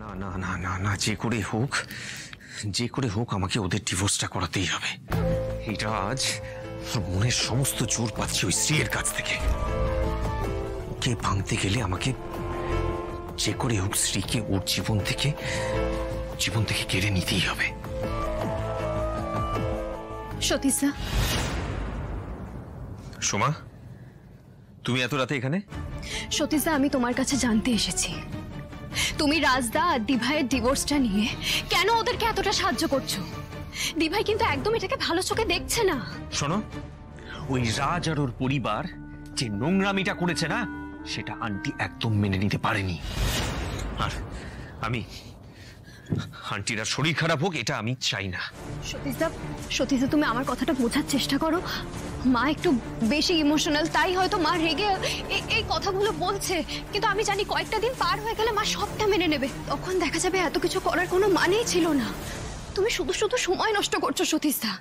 না না না না না, যে করে হোক আমাকে ওদের ডিভোর্সটা করাতেই হবে। এটা আজ মনের সমস্ত জোর পাচ্ছি ওই স্ত্রীর কাছ থেকে। ওকে ভাঙতে গেলে আমাকে যে করে হোক স্ত্রীকে ওর জীবন থেকে কেড়ে নিতেই হবে। সতীশ দা। সোমা, তুমি এত রাতে এখানে? সতীশ দা, আমি তোমার কাছে জানতে এসেছি তুমি রাজদা আর দিভাইয়ের ডিভোর্সটা নিয়ে কেন ওদেরকে এতটা সাহায্য করছো। দিভাই কিন্তু একদম এটাকে ভালো চোখে দেখছে না। শোনো, ওই রাজ আর ওর পরিবার যে নোংরামিটা করেছে না, সেটা আন্টি একদম মেনে নিতে পারেনি। আর আমি আন্টির আর শরীর খারাপ হোক এটা আমি চাই না। সতীশ দা, তুমি আমার কথাটা বোঝার চেষ্টা করো। মা একটু বেশি ইমোশনাল, তাই হয়তো মা রেগে এই কথাগুলো বলছে। কিন্তু আমি জানি কয়েকটা দিন পার হয়ে গেলে মা সবটা মেনে নেবে। তখন দেখা যাবে এত কিছু করার কোনো মানেই ছিল না। তুমি শুধু শুধু সময় নষ্ট করছো সতীশ দা।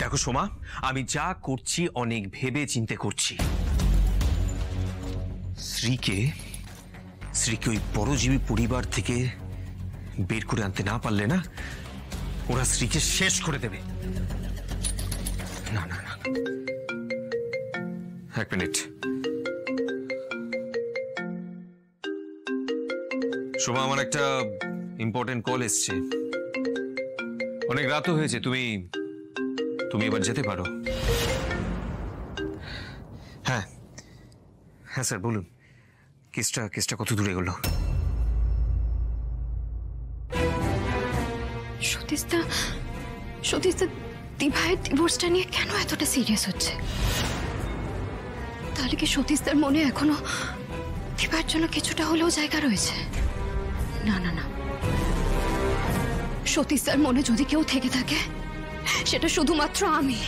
দেখো সোমা, আমি যা করছি অনেক ভেবে চিন্তে করছি। স্ত্রীকে ওই পরজীবী পরিবার থেকে বের করে আনতে না পারলে না, ওরা স্ত্রীকে শেষ করে দেবে। না না না, এক মিনিট। সোমা, আমার একটা ইম্পর্টেন্ট কল এসছে। অনেক রাতও হয়েছে, তুমি এবার যেতে পারো। হ্যাঁ হ্যাঁ স্যার, বলুন। কেসটা কত দূরে গেল? সতীশ দা, দিভাইয়ের ডিভোর্সটা নিয়ে কেন এতটা সিরিয়াস হচ্ছে? তাহলে কি সতীশদার মনে এখনো দিভাইয়ের জন্য কিছুটা হলেও জায়গা রয়েছে? না না না, সতীশদার মনে যদি কেউ থেকে থাকে সেটা শুধুমাত্র আমি।